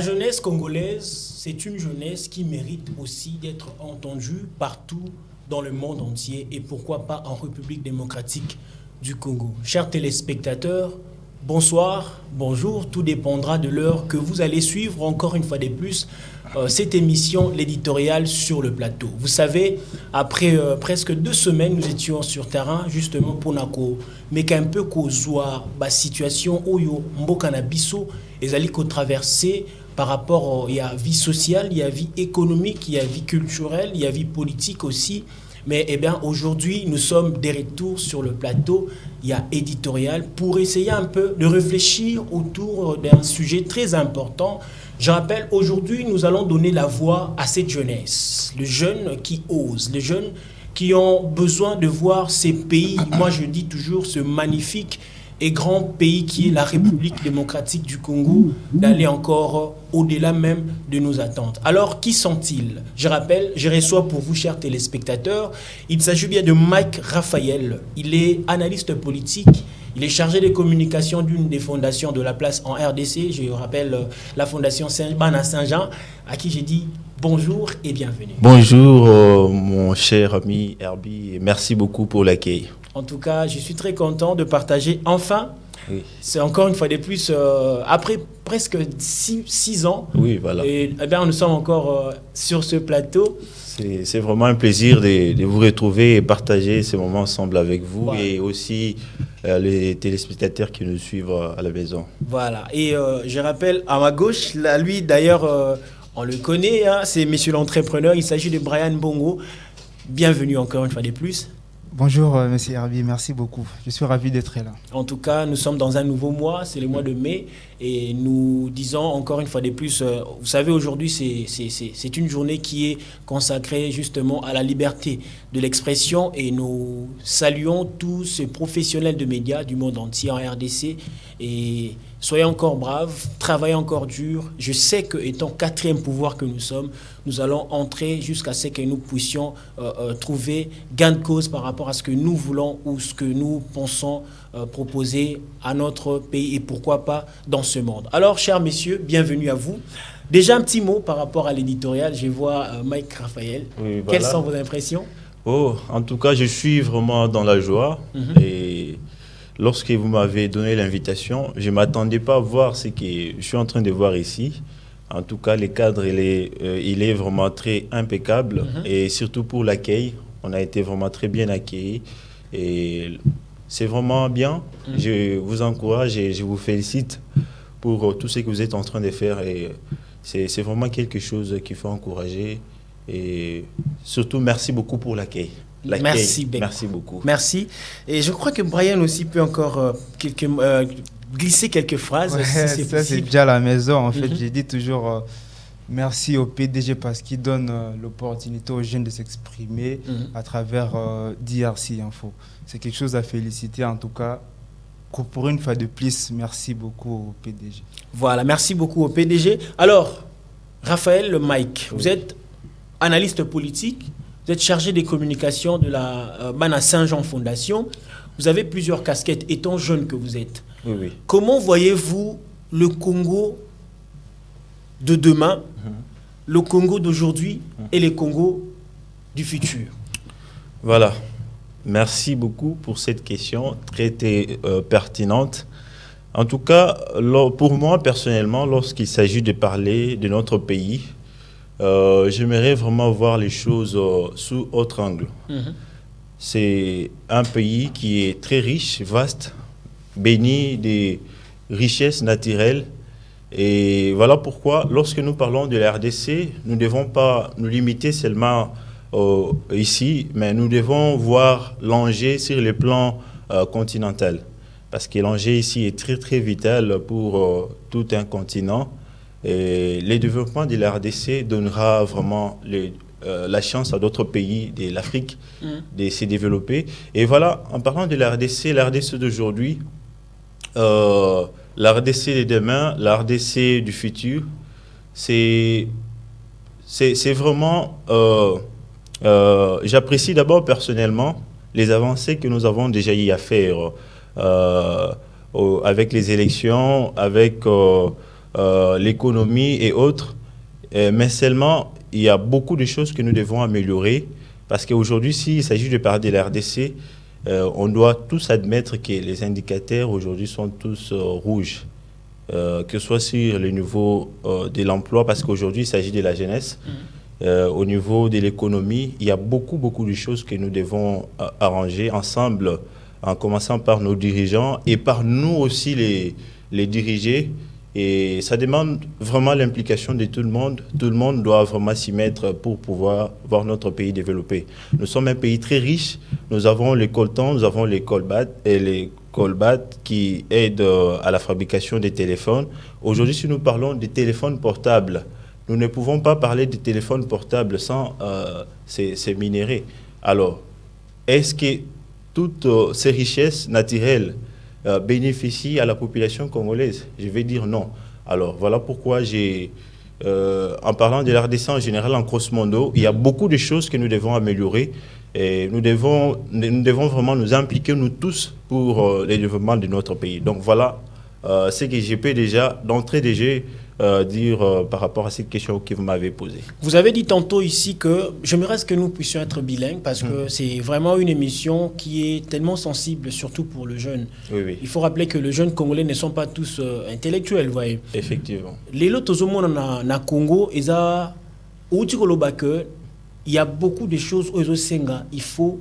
jeunesse congolaise, c'est une jeunesse qui mérite aussi d'être entendue partout dans le monde entier et pourquoi pas en République démocratique du Congo. Chers téléspectateurs, bonsoir, bonjour, tout dépendra de l'heure que vous allez suivre encore une fois de plus cette émission, l'éditorial sur le plateau. Vous savez, après presque 2 semaines, nous étions sur terrain justement pour Nako, mais qu'un peu kozwa la situation où mboka na biso ezali ko traverser par rapport il y a vie sociale, il y a vie économique, il y a vie culturelle, il y a vie politique aussi. Mais eh bien, aujourd'hui, nous sommes des retours sur le plateau, il y a éditorial, pour essayer un peu de réfléchir autour d'un sujet très important. Je rappelle, aujourd'hui, nous allons donner la voix à cette jeunesse, les jeunes qui osent, les jeunes qui ont besoin de voir ces pays, moi je dis toujours, ce magnifique et grand pays qui est la République démocratique du Congo, d'aller encore au-delà même de nos attentes. Alors, qui sont-ils? Je rappelle, je reçois pour vous, chers téléspectateurs, il s'agit bien de Mike Raphaël. Il est analyste politique, il est chargé de communication d'une des fondations de la place en RDC. Je rappelle la fondation Saint-Ban Saint-Jean, à qui j'ai dit bonjour et bienvenue. Bonjour, mon cher ami Herbie, et merci beaucoup pour l'accueil. En tout cas, je suis très content de partager enfin. Oui. C'est encore une fois de plus, après presque 6 ans. Oui, voilà. Et eh bien, nous sommes encore sur ce plateau. C'est vraiment un plaisir de vous retrouver et partager ces moments ensemble avec vous, voilà. Et aussi les téléspectateurs qui nous suivent à la maison. Voilà. Et je rappelle, à ma gauche, là, lui d'ailleurs, on le connaît, hein, c'est monsieur l'entrepreneur. Il s'agit de Brian Bongo. Bienvenue encore une fois de plus. Bonjour, monsieur Herbie, merci beaucoup. Je suis ravi d'être là. En tout cas, nous sommes dans un nouveau mois, c'est le mois de mai, et nous disons encore une fois de plus, vous savez, aujourd'hui, c'est une journée qui est consacrée justement à la liberté de l'expression, et nous saluons tous ces professionnels de médias du monde entier en RDC, et soyez encore braves, travaillez encore dur. Je sais que, étant 4e pouvoir que nous sommes, nous allons entrer jusqu'à ce que nous puissions trouver gain de cause par rapport à ce que nous voulons ou ce que nous pensons proposer à notre pays et pourquoi pas dans ce monde. Alors, chers messieurs, bienvenue à vous. Déjà, un petit mot par rapport à l'éditorial. Je vois Mike Raphaël. Oui, voilà. Quelles sont vos impressions? En tout cas, je suis vraiment dans la joie. Et lorsque vous m'avez donné l'invitation, je ne m'attendais pas à voir ce que je suis en train de voir ici. En tout cas, le cadre, il est vraiment très impeccable. Et surtout pour l'accueil, on a été vraiment très bien accueillis. Et c'est vraiment bien. Je vous encourage et je vous félicite pour tout ce que vous êtes en train de faire. Et c'est vraiment quelque chose qu'il faut encourager. Et surtout, merci beaucoup pour l'accueil. Merci beaucoup. Merci. Et je crois que Brian aussi peut encore glisser quelques phrases. Ouais, si ça, c'est déjà à la maison. En fait, j'ai dit toujours merci au PDG parce qu'il donne l'opportunité aux jeunes de s'exprimer à travers DRC Info. C'est quelque chose à féliciter en tout cas. Pour une fois de plus, merci beaucoup au PDG. Voilà, merci beaucoup au PDG. Alors, Raphaël, le Mike, vous êtes analyste politique. Vous êtes chargé des communications de la Bana Saint-Jean Fondation. Vous avez plusieurs casquettes, étant jeune que vous êtes. Oui. Comment voyez-vous le Congo de demain, le Congo d'aujourd'hui et le Congo du futur? Voilà. Merci beaucoup pour cette question très pertinente. En tout cas, pour moi, personnellement, lorsqu'il s'agit de parler de notre pays, j'aimerais vraiment voir les choses sous autre angle. C'est un pays qui est très riche, vaste, béni des richesses naturelles. Et voilà pourquoi, lorsque nous parlons de la RDC, nous ne devons pas nous limiter seulement ici, mais nous devons voir l'enjeu sur le plan continental. Parce que l'enjeu ici est très, très vital pour tout un continent. Et le développement de la RDC donnera vraiment la chance à d'autres pays de l'Afrique de se développer. Et voilà, en parlant de la RDC d'aujourd'hui, la RDC de demain, la RDC du futur, c'est vraiment... j'apprécie d'abord personnellement les avancées que nous avons déjà eu à faire avec les élections, avec l'économie et autres. Mais seulement, il y a beaucoup de choses que nous devons améliorer. Parce qu'aujourd'hui, s'il s'agit de parler de la RDC, on doit tous admettre que les indicateurs aujourd'hui sont tous rouges. Que ce soit sur le niveau de l'emploi, parce qu'aujourd'hui, il s'agit de la jeunesse. Au niveau de l'économie, il y a beaucoup de choses que nous devons arranger ensemble, en commençant par nos dirigeants et par nous aussi les dirigés. Et ça demande vraiment l'implication de tout le monde. Tout le monde doit vraiment s'y mettre pour pouvoir voir notre pays développer. Nous sommes un pays très riche. Nous avons les coltans, nous avons les colbats et les colbats qui aident à la fabrication des téléphones. Aujourd'hui, si nous parlons des téléphones portables, nous ne pouvons pas parler des téléphones portables sans ces minéraux. Alors, est-ce que toutes ces richesses naturelles bénéficient à la population congolaise? Je vais dire non. Alors, voilà pourquoi en parlant de l'RDC en général, en grosso modo, il y a beaucoup de choses que nous devons améliorer. Et nous devons vraiment nous impliquer, nous tous, pour le développement de notre pays. Donc voilà ce que je peux déjà, d'entrée de jeu, dire par rapport à cette question que vous m'avez posée. Vous avez dit tantôt ici que j'aimerais que nous puissions être bilingues parce que c'est vraiment une émission qui est tellement sensible, surtout pour le jeune. Oui. Il faut rappeler que les jeunes congolais ne sont pas tous intellectuels, vous voyez. Effectivement. Les lots na Congo, il y a beaucoup de choses où il faut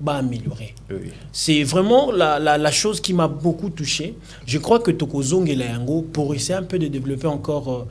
améliorer. Oui. C'est vraiment la chose qui m'a beaucoup touché. Je crois que Tokozong et Layango pour essayer un peu de développer encore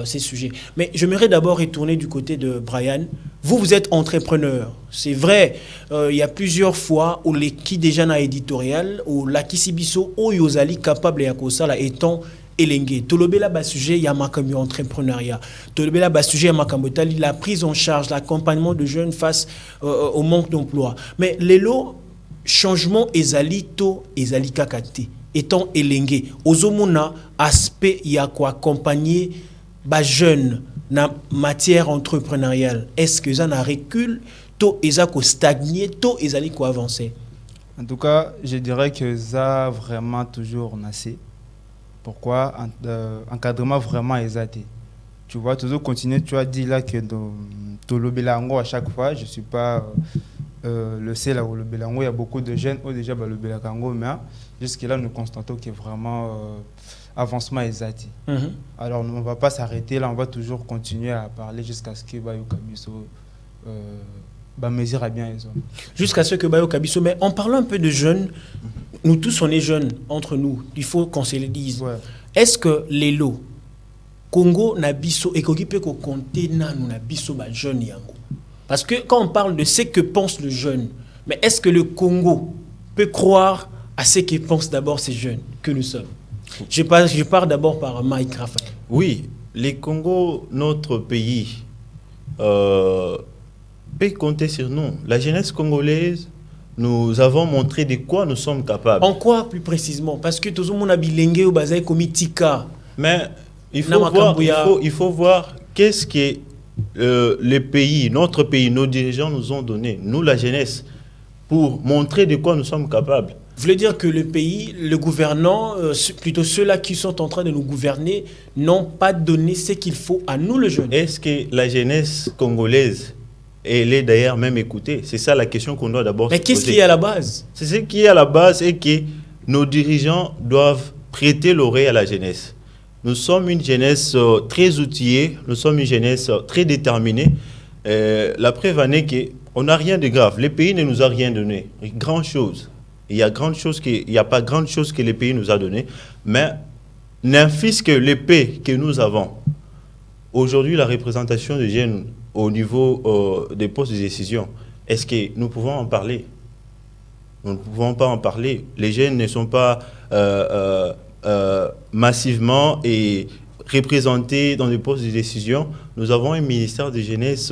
ces sujets. Mais j'aimerais d'abord retourner du côté de Brian. Vous êtes entrepreneur. C'est vrai, il y a plusieurs fois où les qui déjà na éditorial, où la Kisibiso, où Yozali capable ya kosala étant elenge. Tolobela ba sujet ya makambo entrepreneuriat. Tolobela ba sujet ya makambo tali la prise en charge, l'accompagnement de jeunes face au manque d'emploi. Mais lelo changement ezali to ezali kakate étant elenge. Ozomona aspect ya ko accompagner ba jeunes na matière entrepreneuriale. Est-ce que ça na recul to eza ko stagner to ezali ko avancer? En tout cas, je dirais que ça vraiment toujours nassé. Pourquoi encadrement vraiment exaté. Tu vois, toujours continuer, tu as dit là que dans Tolobelango à chaque fois, je ne suis pas le seul à Tolobelango, il y a beaucoup de jeunes qui ont déjà le Belango, mais jusque-là, nous constatons qu'il y a vraiment avancement exaté. Alors, on ne va pas s'arrêter là, on va toujours continuer à parler jusqu'à ce que Bayo Kabiso mesure à bien les hommes. Jusqu'à ce que Bayo Kabiso, mais en parlant un peu de jeunes, nous tous on est jeunes entre nous, il faut qu'on se le dise. Ouais. Est-ce que les lots Congo na biso et qu'on peut compter na biso ba jeunes yango? Parce que quand on parle de ce que pense le jeune, mais est-ce que le Congo peut croire à ce que pensent d'abord ces jeunes que nous sommes? Je pars d'abord par Mike Raphaël. Oui, les Congo, notre pays, peut compter sur nous. La jeunesse congolaise, nous avons montré de quoi nous sommes capables. En quoi plus précisément? Parce que tout le monde a bilingué au bazar comme Tika. Mais il faut voir qu'est-ce que le pays, notre pays, nos dirigeants nous ont donné, nous la jeunesse, pour montrer de quoi nous sommes capables. Vous voulez dire que le pays, le gouvernant, plutôt ceux-là qui sont en train de nous gouverner, n'ont pas donné ce qu'il faut à nous, les jeunes? Est-ce que la jeunesse congolaise, elle est d'ailleurs même écoutée? C'est ça la question qu'on doit d'abord se poser. Mais qu'est-ce qui est à la base? C'est ce qui est à la base et que nos dirigeants doivent prêter l'oreille à la jeunesse. Nous sommes une jeunesse très outillée, nous sommes une jeunesse très déterminée. La preuve en est qu'on n'a rien de grave. Le pays ne nous a rien donné. Grand chose. Il n'y a pas grande chose que le pays nous a donné. Mais n'infise que l'épée que nous avons. Aujourd'hui, la représentation des jeunes au niveau des postes de décision, est-ce que nous pouvons en parler? Nous ne pouvons pas en parler. Les jeunes ne sont pas massivement et représentés dans des postes de décision. Nous avons un ministère de jeunesse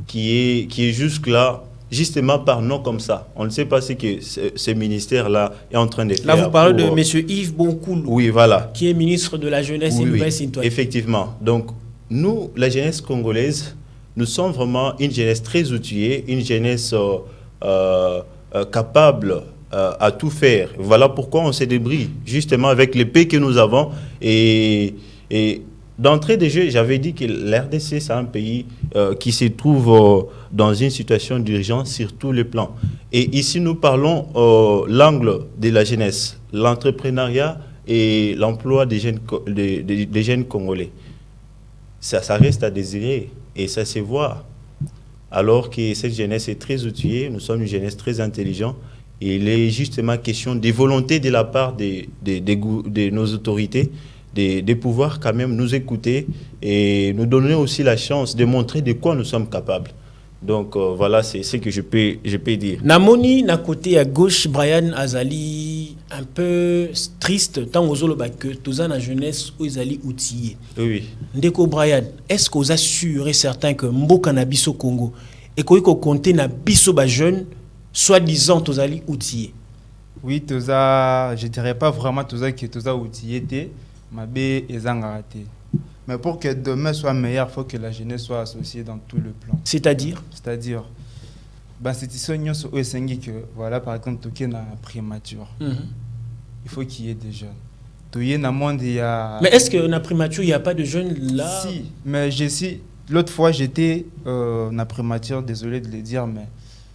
qui est jusque-là, justement par nom comme ça. On ne sait pas ce que ce ministère-là est en train de faire. Là, vous parlez de M. Yves Bonkoulou, oui, voilà, qui est ministre de la Jeunesse et Nouvelle Citoyenne. Effectivement. Donc, nous, la jeunesse congolaise, nous sommes vraiment une jeunesse très outillée, une jeunesse capable à tout faire. Voilà pourquoi on se débrouille, justement avec l'épée que nous avons. Et Et d'entrée de jeu, j'avais dit que l'RDC, c'est un pays qui se trouve dans une situation d'urgence sur tous les plans. Et ici, nous parlons l'angle de la jeunesse, l'entrepreneuriat et l'emploi des jeunes Congolais. Ça reste à désirer et ça se voit. Alors que cette jeunesse est très outillée, nous sommes une jeunesse très intelligente. Et il est justement question de volonté de la part de nos autorités de pouvoir quand même nous écouter et nous donner aussi la chance de montrer de quoi nous sommes capables. Donc voilà, c'est ce que je peux dire. Namoni, na côté à gauche, Brian Azali, un peu triste, tant aux autres que tous la jeunesse où ils allaient outiller. Oui. Ndeko Brian, est-ce que vous assurez certains que Mboka na biso Congo et qu'on compte na biso ba jeune, soi-disant tous allaient outiller? Oui, je dirais pas vraiment tous qui tous outillés. Mais pour que demain soit meilleur, il faut que la jeunesse soit associée dans tout le plan. C'est-à-dire, voilà, par exemple, tout qui est prémature. Il faut qu'il y ait des jeunes. Mais est-ce que dans prémature, il n'y a pas de jeunes là? Si, mais l'autre fois, j'étais dans prémature, désolé de le dire, mais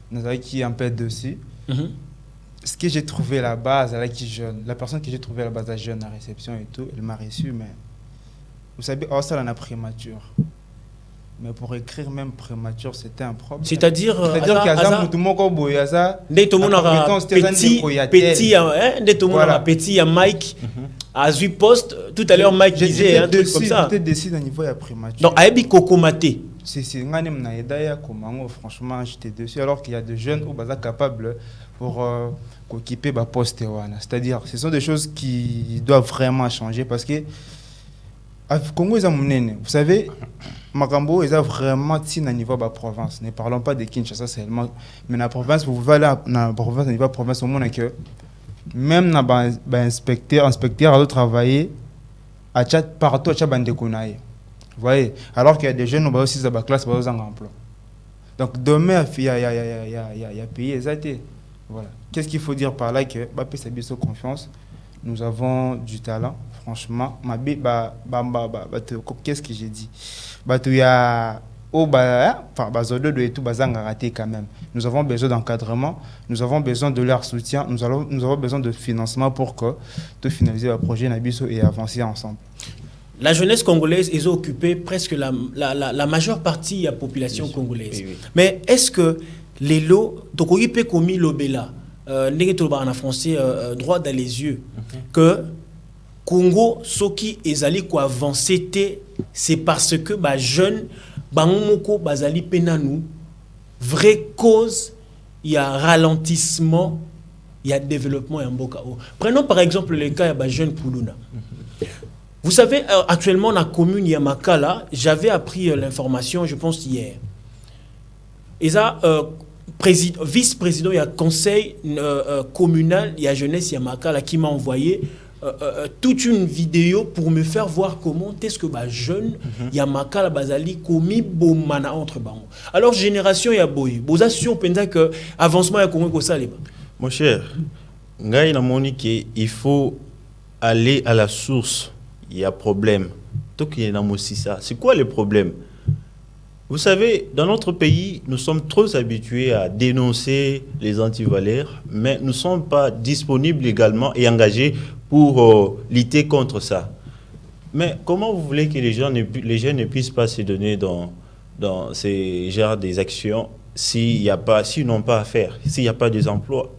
nous avons qui un peu dessus. Ce que j'ai trouvé là-bas, la personne que j'ai trouvée là-bas, la jeune à réception et tout, elle m'a reçu, mais vous savez, ça, on a prémature. Mais pour écrire même prémature, c'était un problème. C'est-à-dire qu'il y a tout le monde petit, Mike, à 8 postes, tout à l'heure, Mike disait un truc comme ça. J'étais décidé au niveau de la prémature. Donc, Aebi Kokomate. Franchement, j'étais dessus, alors qu'il y a des jeunes qui sont capables pour occuper le poste. C'est-à-dire, ce sont des choses qui doivent vraiment changer parce que Congo, vous savez, Makambo, ils ont vraiment tiré au niveau de la province. Ne parlons pas de Kinshasa seulement, mais la province, vous voyez là, dans la province, au niveau de la province, au monde que même les inspecteurs ont travaillé à Tchad, partout à Tchad, vous voyez, alors qu'il y a des jeunes qui ont aussi dans la classe, qui ont un emploi. Donc demain, il y a pays, voilà. Qu'est-ce qu'il faut dire par là? Que Mbappé s'est mis sur confiance. Nous avons du talent, franchement. Qu'est-ce que j'ai dit? Quand même. Nous avons besoin d'encadrement, nous avons besoin de leur soutien, nous avons besoin de financement pour que tout finaliser le projet Nabiso et avancer ensemble. La jeunesse congolaise est occupée presque la majeure partie de la population congolaise. Oui. Mais est-ce que les lots, Tokoyi peut commis l'obéla, en français, droit dans les yeux, que Congo, ce qui est allé avancer, c'est parce que les jeunes, Bangomoko, Bazali Penanou, vraie cause, il y a ralentissement, il y a développement et un Mbokao. Prenons par exemple le cas de jeunes Poulouna. Vous savez, actuellement, dans la commune Yamakala, j'avais appris l'information, je pense, hier. Et ça, vice-président, il y a conseil communal, il y a jeunesse Yamakala qui m'a envoyé toute une vidéo pour me faire voir comment est-ce que les jeunes Yamakala Bazali commis bomana entre bango. Alors, génération Yaboy, vous assurez que avancement est comme ça. Mon cher, il faut aller à la source. Il y a problème. Donc il y a aussi ça. C'est quoi le problème? Vous savez, dans notre pays, nous sommes trop habitués à dénoncer les antivalaires, mais nous ne sommes pas disponibles également et engagés pour lutter contre ça. Mais comment vous voulez que les jeunes ne puissent pas se donner dans ces genres des actions s'ils n'ont pas à faire, s'il n'y a pas des emplois?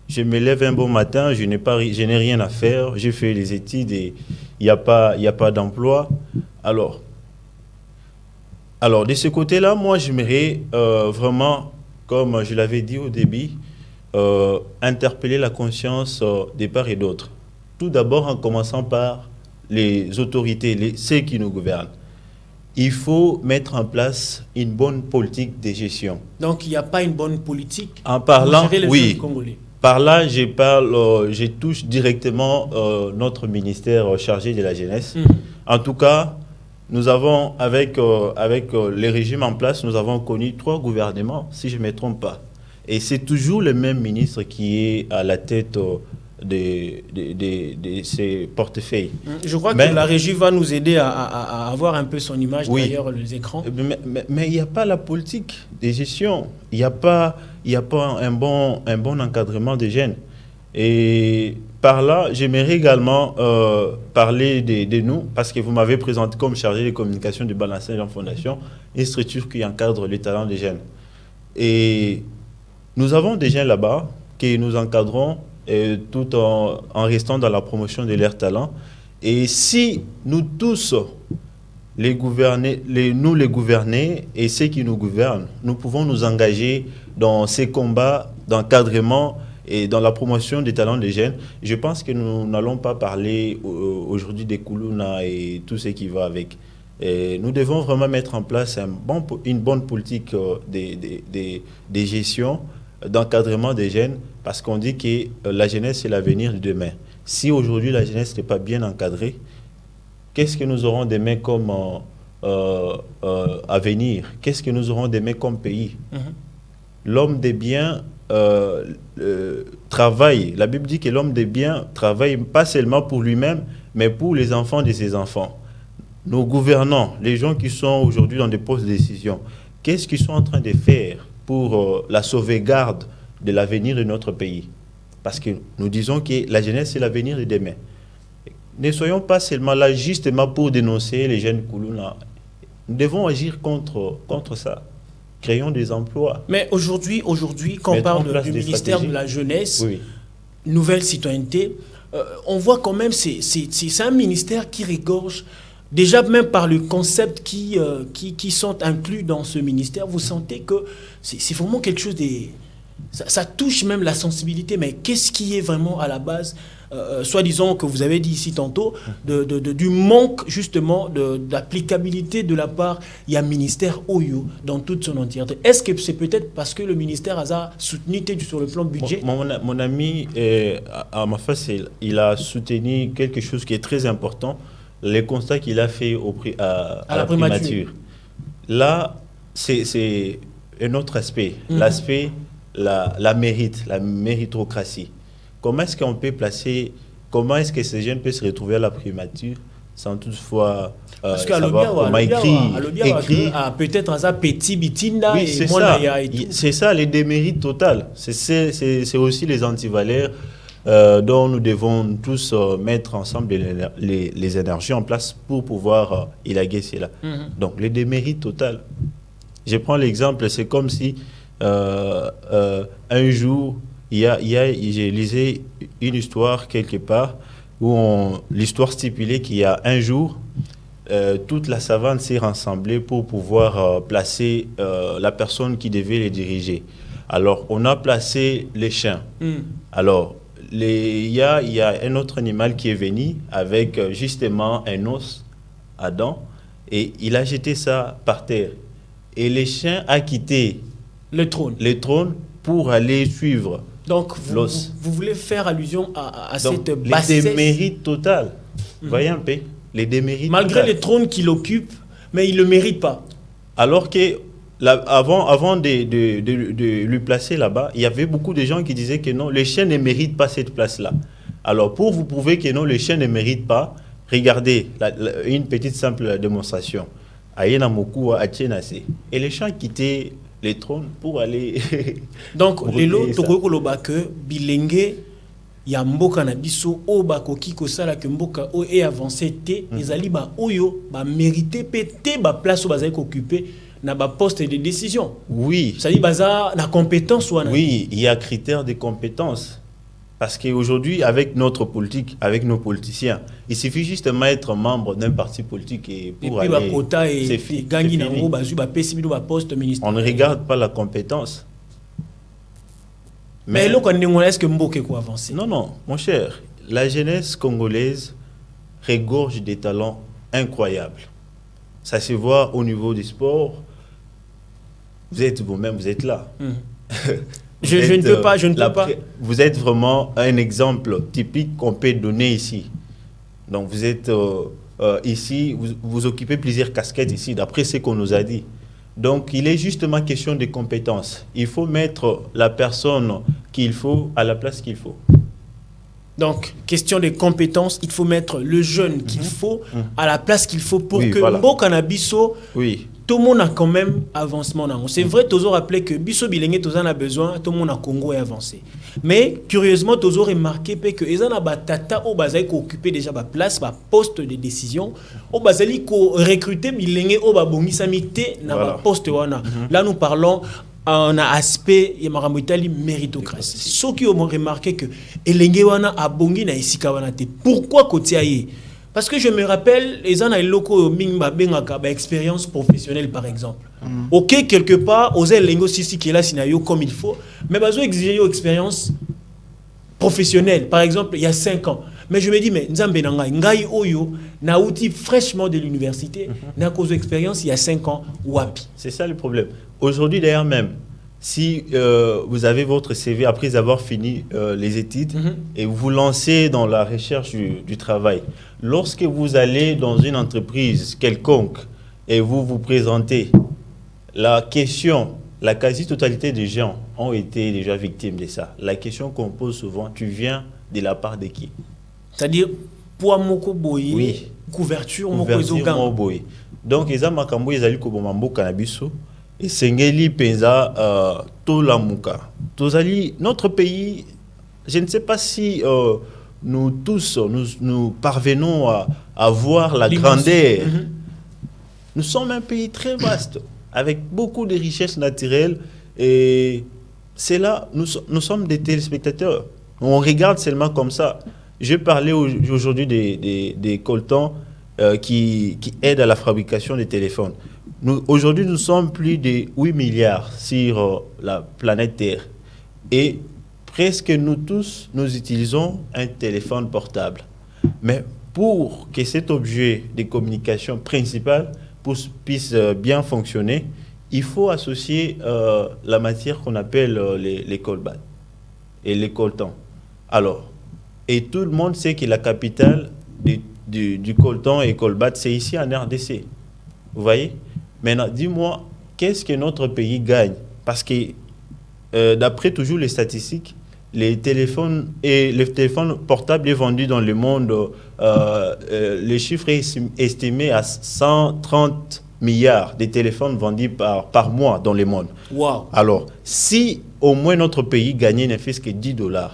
Je me lève un bon matin, je n'ai rien à faire, j'ai fait les études et il n'y a pas d'emploi. Alors, de ce côté-là, moi, j'aimerais vraiment, comme je l'avais dit au début, interpeller la conscience des part et d'autres. Tout d'abord, en commençant par les autorités, ceux qui nous gouvernent. Il faut mettre en place une bonne politique de gestion. Donc, il n'y a pas une bonne politique en parlant, pour gérer les oui. jeunes Congolais. Par là, je touche directement notre ministère chargé de la jeunesse. En tout cas, nous avons, avec les régimes en place, nous avons connu 3 gouvernements, si je ne me trompe pas. Et c'est toujours le même ministre qui est à la tête de ces portefeuilles. Je crois que la régie va nous aider à avoir un peu son image derrière les écrans. Mais il n'y a pas la politique de gestion. Il n'y a pas un bon encadrement des jeunes. Et par là, j'aimerais également parler de nous, parce que vous m'avez présenté comme chargé de communication de Balancer en Fondation, une structure qui encadre les talents des jeunes. Et nous avons des jeunes là-bas que nous encadrons tout en restant dans la promotion de leurs talents. Et si nous tous, les gouvernés et ceux qui nous gouvernent, nous pouvons nous engager dans ces combats d'encadrement et dans la promotion des talents des jeunes, je pense que nous n'allons pas parler aujourd'hui des Koulouna et tout ce qui va avec. Et nous devons vraiment mettre en place une bonne politique de gestion, d'encadrement des jeunes, parce qu'on dit que la jeunesse, c'est l'avenir de demain. Si aujourd'hui la jeunesse n'est pas bien encadrée, qu'est-ce que nous aurons demain comme avenir? Qu'est-ce que nous aurons demain comme pays? L'homme des biens travaille. La Bible dit que l'homme des biens travaille pas seulement pour lui-même, mais pour les enfants de ses enfants. Nos gouvernants, les gens qui sont aujourd'hui dans des postes de décision, qu'est-ce qu'ils sont en train de faire pour la sauvegarde de l'avenir de notre pays? Parce que nous disons que la jeunesse, c'est l'avenir de demain. Ne soyons pas seulement là justement pour dénoncer les jeunes Koulouna. Nous devons agir contre ça. Créons des emplois. Mais aujourd'hui, quand on parle du ministère de la Jeunesse, nouvelle citoyenneté, on voit quand même c'est un ministère qui regorge, déjà même par le concept qui sont inclus dans ce ministère, vous sentez que c'est vraiment quelque chose de... Ça touche même la sensibilité, mais qu'est-ce qui est vraiment à la base, soi-disant que vous avez dit ici tantôt, du manque justement d'applicabilité de la part, il y a ministère OYO dans toute son entièreté. Est-ce que c'est peut-être parce que le ministère a soutenu sur le plan budget? Mon ami, à ma face, il a soutenu quelque chose qui est très important, les constats qu'il a fait à la primature. Là, c'est un autre aspect, l'aspect... La méritocratie. Comment est-ce qu'on peut placer, comment est-ce que ces jeunes peuvent se retrouver à la primature sans toutefois savoir comment écrire peut-être un petit bitinda. Oui, c'est ça, les démérites totales. C'est aussi les antivaleurs dont nous devons tous mettre ensemble les énergies en place pour pouvoir élaguer cela. Donc, les démérites totales. Je prends l'exemple, c'est comme si un jour, j'ai lisé une histoire quelque part où l'histoire stipulait qu'il y a un jour, toute la savane s'est rassemblée pour pouvoir placer la personne qui devait les diriger. Alors, on a placé les chiens. Alors, il y a un autre animal qui est venu avec justement un os à dents et il a jeté ça par terre. Et les chiens ont quitté le trône pour aller suivre. Donc, vous voulez faire allusion à cette bassesse. Les démérites totales. Voyez un peu, les démérites malgré les trônes qu'il occupe, mais il ne le mérite pas. Alors que, avant de lui placer là-bas, il y avait beaucoup de gens qui disaient que non, les chiens ne méritent pas cette place-là. Alors, pour vous prouver que non, les chiens ne méritent pas, regardez une petite simple démonstration. Ayena Moku à Tchénassé. Et les chiens quittaient les trônes pour aller... Donc, lelo tokoloba que bilenge ya mboka na biso o bakoki kosala ke mboka o e avancé te ezali ba oyo ba mérité pété ba place o bazali occuper na ba poste de décision. Oui. Ça dit baza na compétence ou oui, il y a critères de compétence. Parce qu'aujourd'hui, avec notre politique, avec nos politiciens, il suffit justement d'être membre d'un parti politique et pour aller... C'est fini. On ne regarde pas la compétence. Mais est-ce que Mboke quoi avancer? Non, mon cher. La jeunesse congolaise regorge des talents incroyables. Ça se voit au niveau du sport. Vous êtes vous-même, vous êtes là. Je ne peux pas. Vous êtes vraiment un exemple typique qu'on peut donner ici. Donc vous êtes ici, vous occupez plusieurs casquettes ici, d'après ce qu'on nous a dit. Donc il est justement question de compétences. Il faut mettre la personne qu'il faut à la place qu'il faut. Donc, question des compétences, il faut mettre le jeune qu'il faut à la place qu'il faut pour que Mboka na biso, tout le monde a quand même avancement. C'est vrai, toujours rappelé que biso bilenge tous a besoin, tout le monde a Congo est avancé. Mais curieusement, toujours remarqué que les gens batata au bazali ko occuper déjà ba place, ba poste de décision, au bazali ko recruter bilenge au ba bongisa mité na ba poste wana. Là nous parlons un aspect yamaramutali méritocratie. Ceux qui ont remarqué que elenge wana abongi na isika wana te. Pourquoi kotiaye? Parce que je me rappelle, les gens locaux mingba bengaka ba expérience professionnelle par exemple. OK, quelque part, aux elengo sisi qui est là sinayo comme il faut, mais bazo exiger une expérience professionnelle. Par exemple, il y a 5 ans. Mais je me dis, mais nzambe nangai, ngai oyo na outil fraîchement de l'université, na cause d'expérience il y a 5 ans wapi. C'est ça le problème. Aujourd'hui d'ailleurs même, si vous avez votre CV après avoir fini les études et vous vous lancez dans la recherche du travail, lorsque vous allez dans une entreprise quelconque et vous vous présentez, la quasi-totalité des gens ont été déjà victimes de ça. La question qu'on pose souvent, tu viens de la part de qui? C'est-à-dire, poids moko boye, couverture moko boye. Donc, ils ont makambo ezali ko bomambo kanabiso. Et Sengeli Penza Tolamuka. Notre pays, je ne sais pas si nous tous, nous parvenons à voir la grandeur. Nous sommes un pays très vaste, avec beaucoup de richesses naturelles. Et c'est là, nous sommes des téléspectateurs. On regarde seulement comme ça. Je parlais aujourd'hui des coltans qui aident à la fabrication des téléphones. Aujourd'hui, nous sommes plus de 8 milliards sur la planète Terre. Et presque nous tous, nous utilisons un téléphone portable. Mais pour que cet objet de communication principal puisse bien fonctionner, il faut associer la matière qu'on appelle les colbats et les coltans. Alors, et tout le monde sait que la capitale du coltan et colbat, c'est ici en RDC. Vous voyez? Maintenant, dis-moi, qu'est-ce que notre pays gagne? Parce que, d'après toujours les statistiques, les téléphones portables est vendu dans le monde, le chiffre est estimé à 130 milliards de téléphones vendus par mois dans le monde. Wow. Alors, si au moins notre pays gagnait ne fût-ce que $10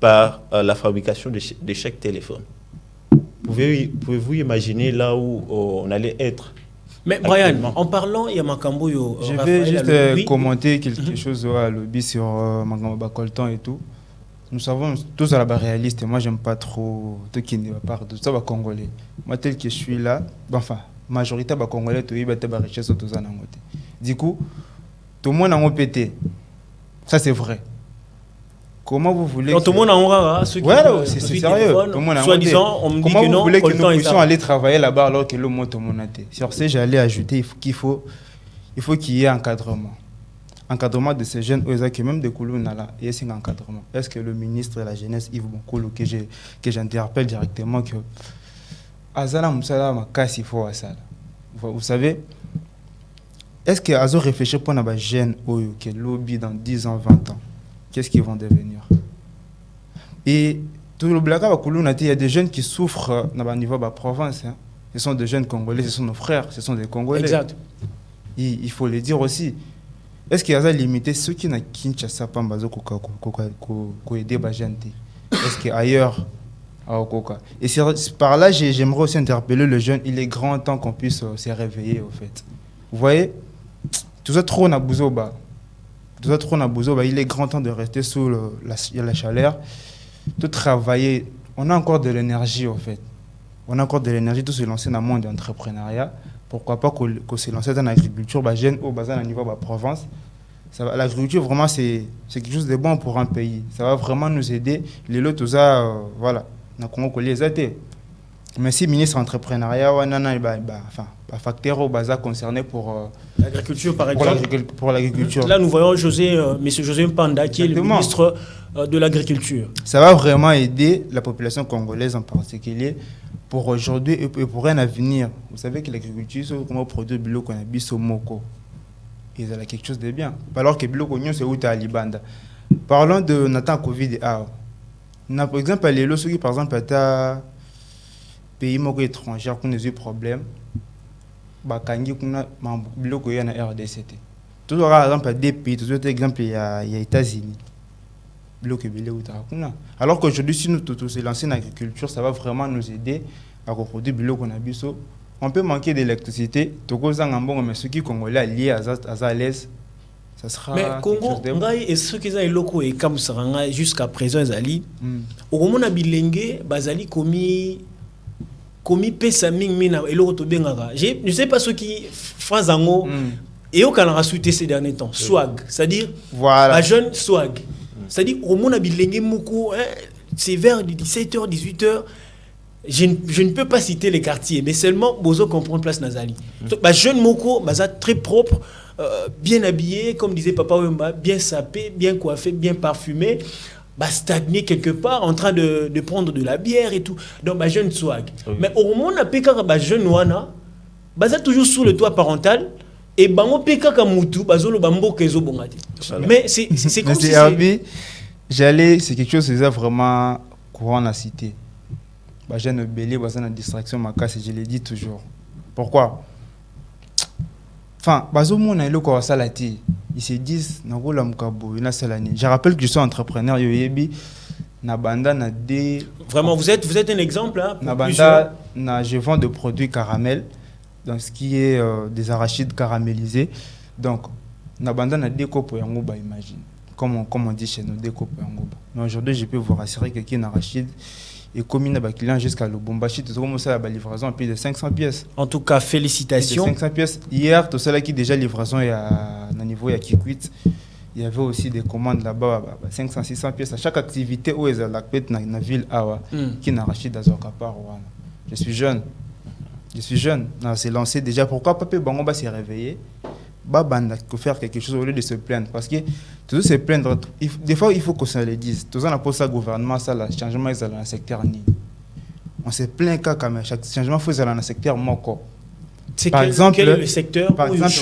par la fabrication de chaque téléphone, pouvez-vous imaginer là où on allait être? Mais Brian, en parlant, il y a Makambo. Je vais juste commenter quelque chose à lobby sur Makambo Coltan et tout. Nous savons tous à la réaliste. Moi, j'aime pas trop tout qui ne va pas de ça, Congolais. Moi, tel que je suis là, enfin, majorité de Congolais, tout est la richesse de tous. Du coup, tout le monde a pété. Ça, c'est vrai. Comment vous voulez tout le monde a ceux qui c'est sérieux. Soi-disant, on me dit que non. Vous voulez que nous puissions aller travailler là-bas alors que le monde tout le monde a été. Sur ce, j'allais ajouter qu'il faut qu'il y ait encadrement. Encadrement de ces jeunes, que même de Koulouna là, il y a un encadrement. Est-ce que le ministre de la Jeunesse, Yves Bonkoulou, que j'interpelle directement, que Azala Moussala Makas, il faut à ça. Vous savez, est-ce que Azo réfléchit pour les jeunes qui lobby dans 10 ans, 20 ans? Qu'est-ce qu'ils vont devenir? Et tout le blague, il y a des jeunes qui souffrent au niveau de la province. Hein. Ce sont des jeunes Congolais, ce sont nos frères, ce sont des Congolais. Exact. Il faut le dire aussi. Est-ce qu'il y a limité ceux qui n'ont Kinshasa pas aider les jeunes? Est-ce qu'ailleurs, à Okoka? Et par là, j'aimerais aussi interpeller le jeune. Il est grand temps qu'on puisse se réveiller, au fait. Vous voyez, tout ça trop na bouzoba. Il est grand temps de rester sous la chaleur, de travailler. On a encore de l'énergie, en fait. On a encore de l'énergie de se lancer dans le monde de l'entrepreneuriat. Pourquoi pas qu'on se lance dans l'agriculture, au niveau de la province. L'agriculture, vraiment, c'est quelque chose de bon pour un pays. Ça va vraiment nous aider. Les lots, tout ça, voilà. On a les aider. Mais si le ministre de l'entrepreneuriat, facteur au bazar concerné pour l'agriculture, par exemple. Pour l'agriculture. Là, nous voyons M. José Mpanda, qui est le ministre de l'Agriculture. Ça va vraiment aider la population congolaise en particulier pour aujourd'hui et pour un avenir. Vous savez que l'agriculture, c'est comment produire le qu'on a bis au moko. Et ça a quelque chose de bien. Alors que le c'est où tu as Libanda. Parlons de Nathan Covid. Par exemple, les lots qui, par exemple, à pays étrangers qui ont des problèmes, bakangi kuna mambo ya na RDCT. Toujours par exemple à des pays, toujours exemple il y a États-Unis. Bloqué belé ou kuna. Alors qu'aujourd'hui si nous tous se lancer dans l'agriculture, ça va vraiment nous aider à reproduire bilo qu'on a biso. On peut manquer d'électricité, toko za ngambongo mais ceux qui congolais liés à l'aise. Ça sera mais Congo ngai et ceux qui ont locaux et comme saranga jusqu'à présent ezali. Au moment bilenge bazali komi pesa mina eloko to bengaka. Je sais pas ceux qui fazango et au Canada souhaité ces derniers temps swag, c'est-à-dire voilà. La jeune swag. C'est-à-dire au moment bilenge moko c'est vers 17h 18h. Je ne peux pas citer les quartiers mais seulement bozo comprendre place Nazali. Ba jeune moko baza très propre. Bien habillé, comme disait Papa Wemba, bien sapé, bien coiffé, bien parfumé, stagné quelque part, en train de prendre de la bière et tout. Donc, jeune swag. Oui. Mais au moment où on a jeune wana, toujours sous le toit parental, et bango peka kamutu, bazolo bambo kezo bongati. Mais c'est comme si c'est quelque chose qui est vraiment courant à citer. Jeune belé, bazana distraction ma casse, je l'ai dit toujours. Pourquoi? Enfin, ils se disent, je rappelle que je suis entrepreneur, vraiment, vous êtes un exemple. Hein, je vends des produits caramel, donc ce qui est des arachides caramélisés. Donc, imagine. Comme on dit chez nous, mais aujourd'hui, je peux vous rassurer que qui est un arachide. Et comme il y a des clients jusqu'à Lubumbashi, tu as la livraison à plus de 500 pièces. En tout cas, félicitations. 500 pièces. Hier, tout cela qui déjà livraison à niveau il y a Kikwit, il y avait aussi des commandes là-bas, 500, 600 pièces. À chaque activité où il y a la ville qui n'a racheté dans un. Je suis jeune. C'est lancé déjà. Pourquoi Papa Bangoba s'est réveillé? Banda faut faire quelque chose au lieu de se plaindre parce que toujours se plaindre des fois il faut qu'on se le dise tout ça n'a pas ça gouvernement ça le changement est dans le secteur ni on se plaint quand même chaque changement faut dans le secteur moko par exemple quel est le secteur par exemple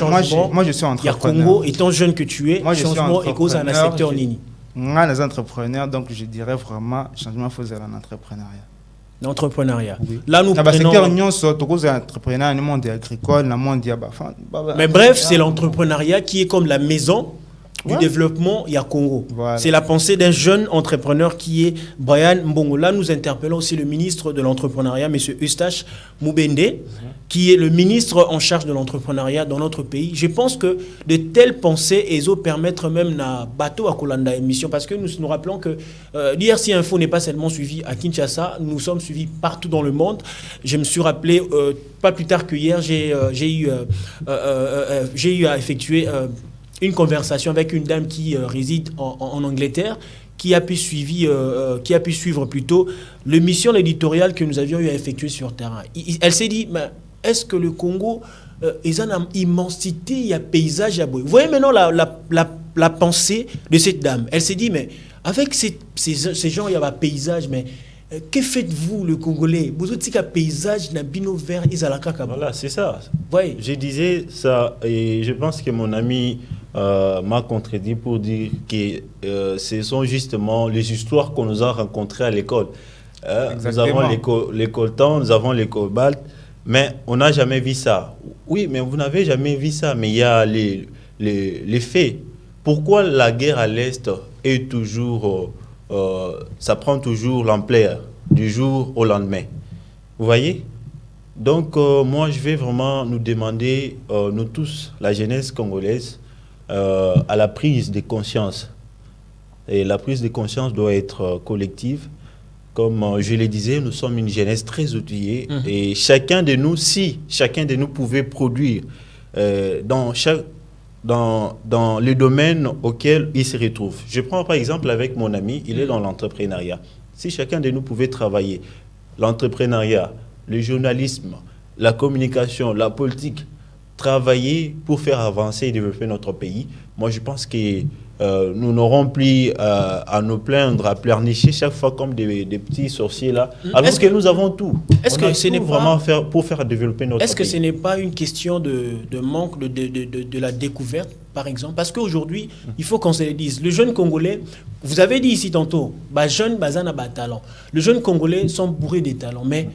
moi je suis entrepreneur il y a Congo étant jeune que tu es moi, changement est cause dans le secteur nini moi les entrepreneurs donc je dirais vraiment changement faut dans l'entrepreneuriat. L'entrepreneuriat. Oui. Là, nous prenons. Mais bref, c'est l'entrepreneuriat qui est comme la maison du développement il y a Congo. Voilà. C'est la pensée d'un jeune entrepreneur qui est Brian Mbongo. Là, nous interpellons aussi le ministre de l'entrepreneuriat, M. Eustache Moubende, qui est le ministre en charge de l'entrepreneuriat dans notre pays. Je pense que de telles pensées permettent même à bateau à Kolanda émission parce que nous nous rappelons que l'IRC Info n'est pas seulement suivi à Kinshasa, nous sommes suivis partout dans le monde. Je me suis rappelé, pas plus tard que hier, j'ai eu à effectuer une conversation avec une dame qui réside en Angleterre, qui a pu suivre plutôt l'émission éditoriale que nous avions eu à effectuer sur terrain. Elle s'est dit, mais est-ce que le Congo, il y a une immensité, il y a paysage à boire. Vous voyez maintenant la pensée de cette dame. Elle s'est dit, mais avec ces gens, il y a un paysage, mais que faites-vous, le Congolais? Vous avez un paysage, na bino vert, voilà, c'est ça. Ouais. Je disais ça, et je pense que mon ami m'a contredit pour dire que ce sont justement les histoires qu'on nous a rencontrées à l'école. Nous avons l'école temps, nous avons l'école BALT, mais on n'a jamais vu ça. Oui, mais vous n'avez jamais vu ça, mais il y a les faits. Pourquoi la guerre à l'Est est toujours... ça prend toujours l'ampleur du jour au lendemain. Vous voyez? Donc, moi, je vais vraiment nous demander, nous tous, la jeunesse congolaise, à la prise de conscience. Et la prise de conscience doit être collective. Comme je le disais, nous sommes une jeunesse très outillée. Et chacun de nous, si chacun de nous pouvait produire dans le domaine auquel il se retrouve. Je prends par exemple avec mon ami, il est dans l'entrepreneuriat. Si chacun de nous pouvait travailler l'entrepreneuriat, le journalisme, la communication, la politique, travailler pour faire avancer et développer notre pays, moi je pense que nous n'aurons plus à nous plaindre, à pleurnicher chaque fois comme des petits sorciers là, alors que nous avons tout. Est-ce que ce n'est vraiment pour faire développer notre pays? Est-ce que ce n'est pas une question de manque de la découverte? par exemple, parce qu'aujourd'hui, il faut qu'on se le dise. Le jeune Congolais, vous avez dit ici tantôt, jeune, bazana, talent. Le jeune Congolais sont bourrés de talents, mais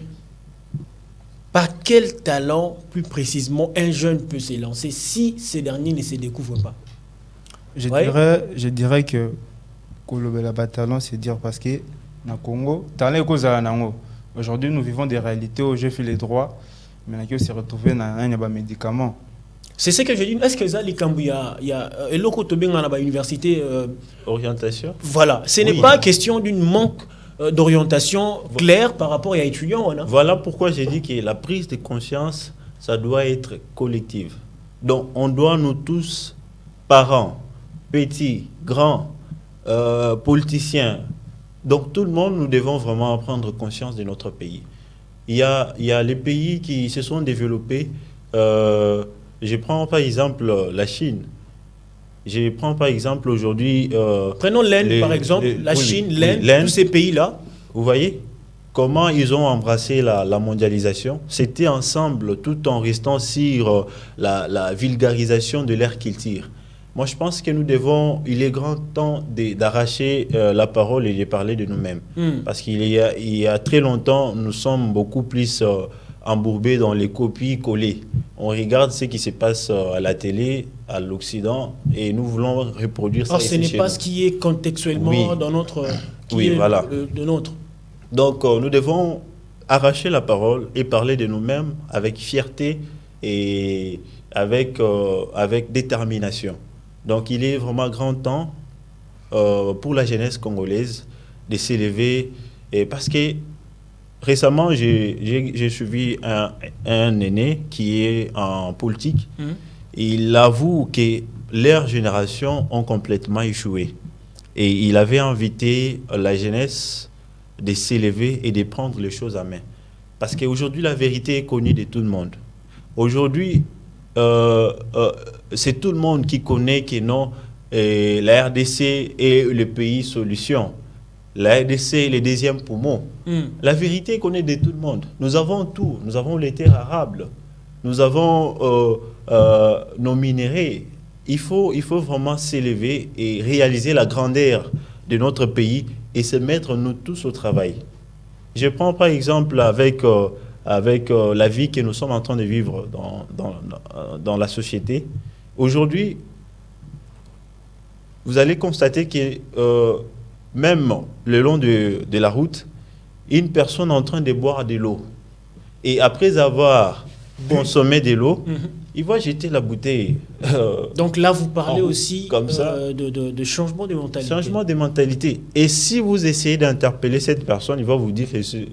par quel talent, plus précisément, un jeune peut se lancer si ces derniers ne se découvrent pas? Je dirais que Kolobela talent, c'est dire parce que dans le Congo, talent est cause à nango. Aujourd'hui, nous vivons des réalités où j'ai fait les droits, mais qui s'est retrouvé dans un médicament. C'est ce que je dis. Est-ce que ça, il y a université orientation? Voilà. Ce n'est pas question d'une manque d'orientation claire par rapport à étudiants. Voilà pourquoi j'ai dit que la prise de conscience, ça doit être collective. Donc, on doit nous tous, parents, petits, grands, politiciens, donc tout le monde, nous devons vraiment prendre conscience de notre pays. Il y a les pays qui se sont développés. Je prends par exemple la Chine. Je prends par exemple aujourd'hui... Prenons l'Inde par exemple, la Chine, l'Inde, tous ces pays-là. Vous voyez comment ils ont embrassé la mondialisation. C'était ensemble tout en restant sur la vulgarisation de l'air qu'ils tirent. Moi, je pense que nous devons, il est grand temps d'arracher la parole et de parler de nous-mêmes. Parce qu'il y a très longtemps, nous sommes beaucoup plus embourbés dans les copies collées. On regarde ce qui se passe à la télé, à l'Occident, et nous voulons reproduire ça. Or, ce n'est pas ce qui est contextuellement dans notre... de notre. Donc, nous devons arracher la parole et parler de nous-mêmes avec fierté et avec détermination. Donc, il est vraiment grand temps pour la jeunesse congolaise de s'élever. Parce que récemment, j'ai suivi un aîné qui est en politique. Il avoue que leurs générations ont complètement échoué. Et il avait invité la jeunesse de s'élever et de prendre les choses en main. Parce qu'aujourd'hui, la vérité est connue de tout le monde. Aujourd'hui, c'est tout le monde qui connaît que non, la RDC est le pays solution. La RDC est le deuxième poumon. La vérité est connue de tout le monde. Nous avons tout. Nous avons les terres arables. Nous avons nos minéraux. Il faut vraiment s'élever et réaliser la grandeur de notre pays et se mettre nous tous au travail. Je prends par exemple avec la vie que nous sommes en train de vivre dans la société. Aujourd'hui, vous allez constater que même le long de la route, une personne est en train de boire de l'eau. Et après avoir consommé de l'eau, il va jeter la bouteille. Donc là, vous parlez aussi comme ça, de changement de mentalité. Changement de mentalité. Et si vous essayez d'interpeller cette personne, il va vous dire que c'est...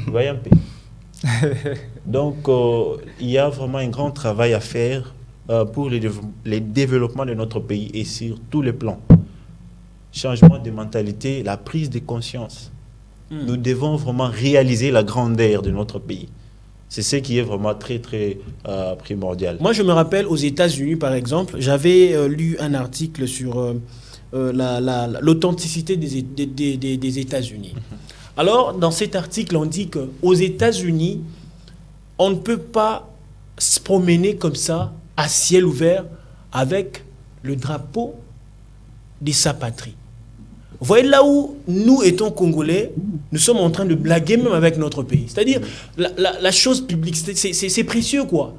Voyez un peu. Donc, il y a vraiment un grand travail à faire pour le développement de notre pays et sur tous les plans. Changement de mentalité, la prise de conscience. Nous devons vraiment réaliser la grandeur de notre pays. C'est ce qui est vraiment très, très primordial. Moi, je me rappelle aux États-Unis, par exemple, j'avais lu un article sur l'authenticité des États-Unis. Alors, dans cet article, on dit qu'aux États-Unis, on ne peut pas se promener comme ça, à ciel ouvert, avec le drapeau de sa patrie. Vous voyez là où nous étant Congolais, nous sommes en train de blaguer même avec notre pays. C'est-à-dire, la chose publique, c'est précieux, quoi.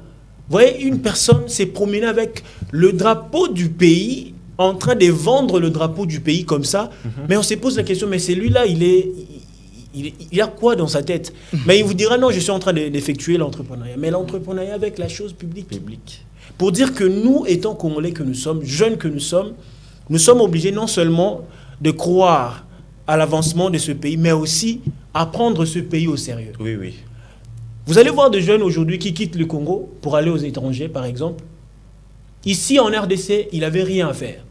Vous voyez, une personne s'est promenée avec le drapeau du pays, en train de vendre le drapeau du pays comme ça, mais on se pose la question, mais celui-là, il a quoi dans sa tête? Mais il vous dira, non, je suis en train d'effectuer l'entrepreneuriat. Mais l'entrepreneuriat avec la chose publique. Pour dire que nous, étant Congolais que nous sommes, jeunes que nous sommes obligés non seulement de croire à l'avancement de ce pays, mais aussi à prendre ce pays au sérieux. Oui, oui. Vous allez voir des jeunes aujourd'hui qui quittent le Congo pour aller aux étrangers, par exemple. Ici, en RDC, il n'avait rien à faire.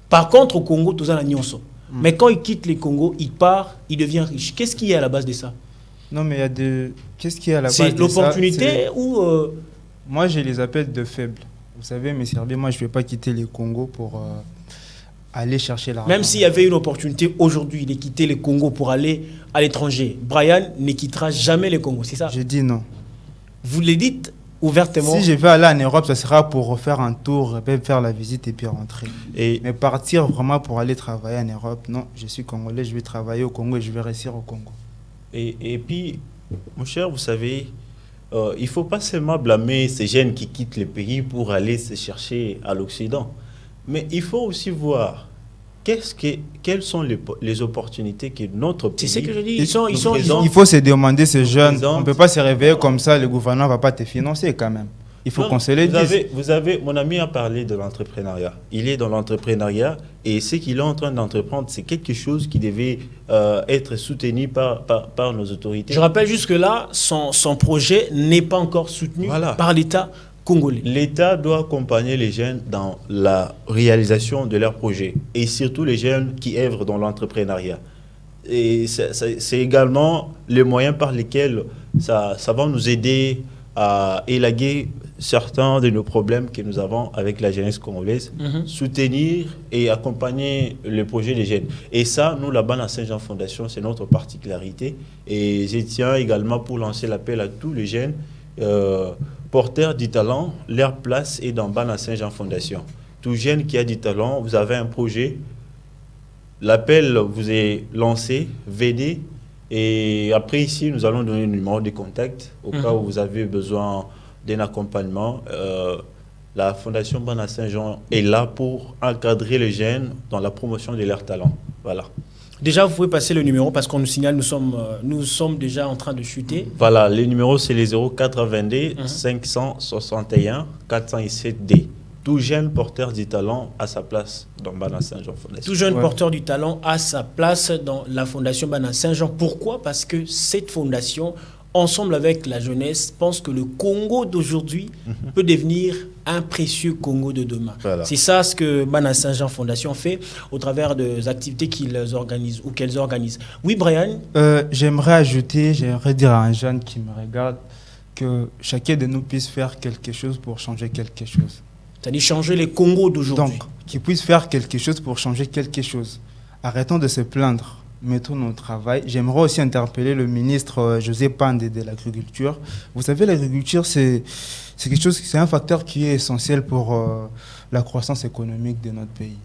Par contre, au Congo, tout ça, la nyonso. Mais quand il quitte le Congo, il part, il devient riche. Qu'est-ce qu'il y a à la base de ça? Non, mais il y a de... Qu'est-ce qu'il y a à la base de ça? C'est l'opportunité ou... Moi, je les appelle de faibles. Vous savez, mes services, moi, je ne vais pas quitter le Congo pour... aller chercher l'argent. Même s'il y avait une opportunité aujourd'hui de quitter le Congo pour aller à l'étranger, Brian ne quittera jamais le Congo, c'est ça? Je dis non. Vous le dites ouvertement. Si je vais aller en Europe, ce sera pour refaire un tour, faire la visite et puis rentrer. Mais partir vraiment pour aller travailler en Europe, non, je suis congolais, je vais travailler au Congo et je vais rester au Congo. Et puis, mon cher, vous savez, il ne faut pas seulement blâmer ces jeunes qui quittent le pays pour aller se chercher à l'Occident. Mais il faut aussi voir quelles sont les opportunités que notre pays... C'est ce que je dis. Il faut se demander, ces jeunes, on ne peut pas se réveiller comme ça, le gouvernement ne va pas te financer quand même. Il faut qu'on se le dise. Mon ami a parlé de l'entrepreneuriat. Il est dans l'entrepreneuriat et ce qu'il est en train d'entreprendre, c'est quelque chose qui devait être soutenu par nos autorités. Je rappelle juste que là, son projet n'est pas encore soutenu par l'État congolais. L'État doit accompagner les jeunes dans la réalisation de leurs projets et surtout les jeunes qui œuvrent dans l'entrepreneuriat. Et c'est également les moyens par lesquels ça va nous aider à élaguer certains de nos problèmes que nous avons avec la jeunesse congolaise, soutenir et accompagner le projet des jeunes. Et ça, nous, la Bana Saint-Jean Fondation, c'est notre particularité. Et je tiens également pour lancer l'appel à tous les jeunes porteurs du talent, leur place est dans Bana Saint-Jean Fondation. Tout jeune qui a du talent, vous avez un projet, l'appel vous est lancé, VD, et après ici, nous allons donner le numéro de contact au cas où vous avez besoin d'un accompagnement. La Fondation Bana Saint-Jean est là pour encadrer les jeunes dans la promotion de leurs talents. Voilà. Déjà, vous pouvez passer le numéro parce qu'on nous signale nous sommes déjà en train de chuter. Voilà, les numéros, c'est les 0422 561 407D. Tout jeune porteur du talent a sa place dans Bana Saint-Jean Fondation. Tout jeune porteur du talent a sa place dans la Fondation Bana Saint-Jean. Pourquoi? Parce que cette fondation, ensemble avec la jeunesse, pense que le Congo d'aujourd'hui peut devenir un précieux Congo de demain. Voilà. C'est ça ce que Bana Saint-Jean Fondation fait au travers des activités qu'ils organisent ou qu'elles organisent. Oui, Brian? J'aimerais dire à un jeune qui me regarde que chacun de nous puisse faire quelque chose pour changer quelque chose. C'est-à-dire changer les Congos d'aujourd'hui. Donc, qu'ils puissent faire quelque chose pour changer quelque chose. Arrêtons de se plaindre. Mettons nos travail. J'aimerais aussi interpeller le ministre José Pandé de l'agriculture. Vous savez, l'agriculture, c'est quelque chose, c'est un facteur qui est essentiel pour la croissance économique de notre pays.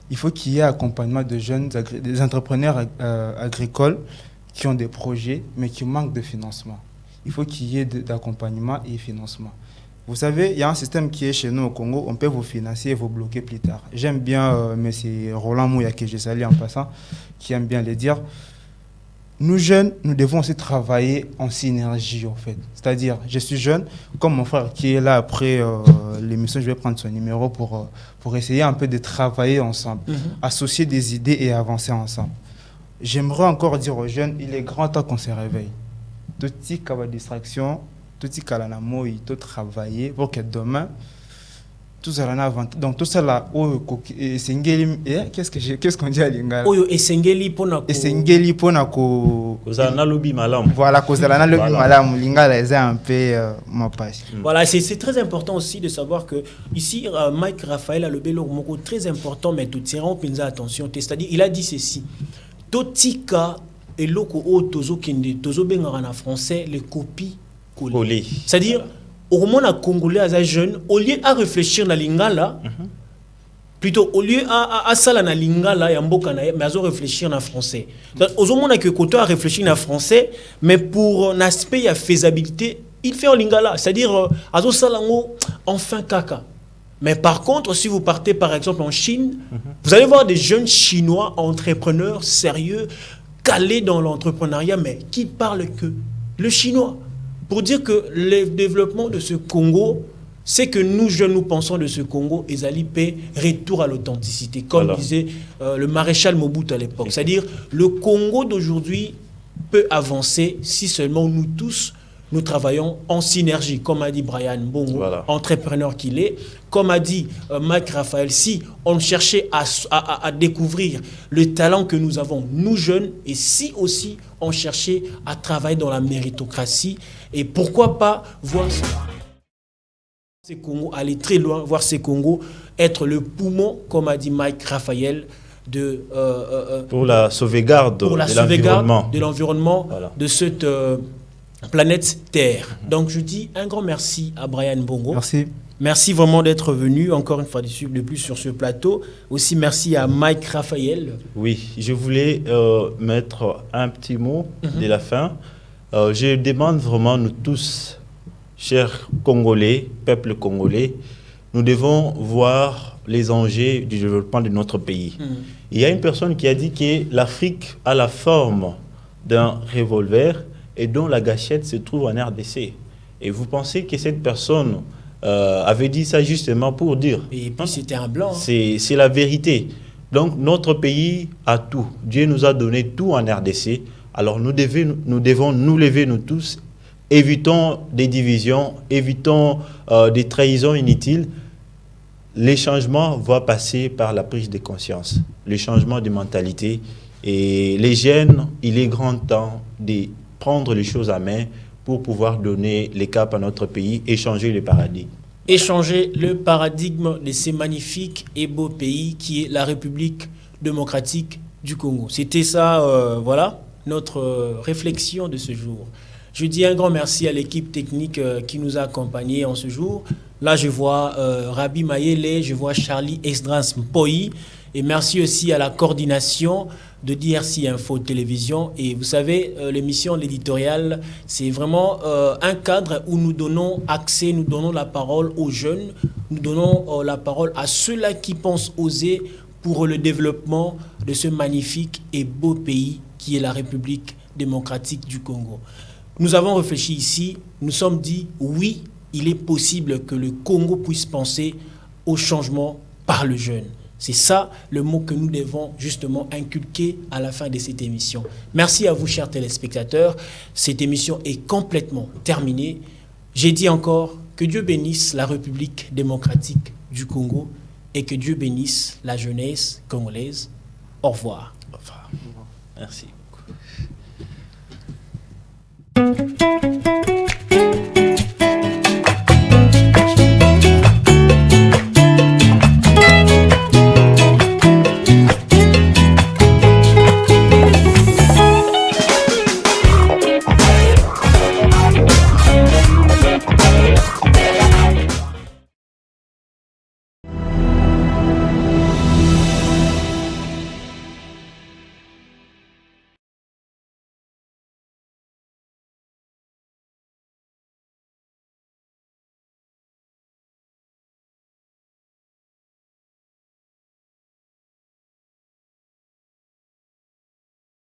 Il faut qu'il y ait accompagnement de jeunes, des entrepreneurs agricoles qui ont des projets, mais qui manquent de financement. Il faut qu'il y ait d'accompagnement et de financement. Vous savez, il y a un système qui est chez nous au Congo, on peut vous financer et vous bloquer plus tard. J'aime bien M. Roland Mouya, que j'ai salué en passant, qui aime bien le dire. Nous jeunes, nous devons aussi travailler en synergie, en fait. C'est-à-dire, je suis jeune, comme mon frère qui est là après l'émission, je vais prendre son numéro pour essayer un peu de travailler ensemble, associer des idées et avancer ensemble. J'aimerais encore dire aux jeunes, il est grand temps qu'on se réveille. Tout petit cas de distraction, tout ce qu'on a moi, il faut travailler pour que demain, tout ça là donc tout ça là, qu'est-ce qu'on dit à Lingala? Oyo esengeli pona ko. Esengeli pona ko. Kozana lobi malam. Voilà, kozana lobi malam. Lingala est un peu ma page. Voilà, c'est très important aussi de savoir que ici Mike Raphaël a le bélo moko très important, mais tout tirant pinza attention. C'est-à-dire, il a dit ceci. Totika et loko o tozo kende tozo bengara na français les copies. C'est-à-dire, au moment où Congolais est jeune, au lieu à réfléchir na lingala, plutôt au lieu à sala na lingala ya mboka na mais à réfléchir na français. Donc, au moment où côté à réfléchir na français, mais pour un aspect ya faisabilité, il fait en lingala, c'est-à-dire à salango enfin caca. Mais par contre, si vous partez par exemple en Chine, vous allez voir des jeunes Chinois entrepreneurs sérieux, calés dans l'entrepreneuriat, mais qui parlent que le chinois. Pour dire que le développement de ce Congo, c'est que nous, jeunes, nous pensons de ce Congo, et Zalipé, retour à l'authenticité, comme disait le maréchal Mobutu à l'époque. C'est-à-dire, le Congo d'aujourd'hui peut avancer si seulement nous tous, nous travaillons en synergie, comme a dit Brian Bongo, entrepreneur qu'il est. Comme a dit Mike Raphaël, si on cherchait à découvrir le talent que nous avons, nous jeunes, et si aussi on cherchait à travailler dans la méritocratie, et pourquoi pas voir ces Congos, aller très loin, voir ces Congos être le poumon, comme a dit Mike Raphaël, pour la sauvegarde de l'environnement, de cette planète Terre. Donc je dis un grand merci à Brian Bongo. Merci. Merci vraiment d'être venu encore une fois de plus sur ce plateau. Aussi merci à Mike Raphaël. Oui, je voulais mettre un petit mot de la fin. Je demande vraiment, nous tous, chers Congolais, peuple congolais, nous devons voir les enjeux du développement de notre pays. Il y a une personne qui a dit que l'Afrique a la forme d'un revolver et dont la gâchette se trouve en RDC. Et vous pensez que cette personne avait dit ça justement pour dire... Et puis c'était un blanc. C'est la vérité. Donc notre pays a tout. Dieu nous a donné tout en RDC. Alors nous devons nous lever, nous tous. Évitons des divisions, évitons des trahisons inutiles. Les changements vont passer par la prise de conscience, le changement de mentalité. Et les jeunes, il est grand temps de prendre les choses à main pour pouvoir donner les caps à notre pays et changer le paradigme. Échanger le paradigme de ce magnifique et beau pays qui est la République démocratique du Congo. C'était ça, voilà, notre réflexion de ce jour. Je dis un grand merci à l'équipe technique qui nous a accompagnés en ce jour. Là, je vois Rabi Mayele, je vois Charlie Esdras Mpoi. Et merci aussi à la coordination de DRC Info Télévision. Et vous savez, l'émission, l'éditorial, c'est vraiment un cadre où nous donnons accès, nous donnons la parole aux jeunes, nous donnons la parole à ceux-là qui pensent oser pour le développement de ce magnifique et beau pays qui est la République démocratique du Congo. Nous avons réfléchi ici, nous sommes dit, oui, il est possible que le Congo puisse penser au changement par le jeune. C'est ça le mot que nous devons justement inculquer à la fin de cette émission. Merci à vous, chers téléspectateurs. Cette émission est complètement terminée. J'ai dit encore que Dieu bénisse la République démocratique du Congo et que Dieu bénisse la jeunesse congolaise. Au revoir. Au revoir. Merci.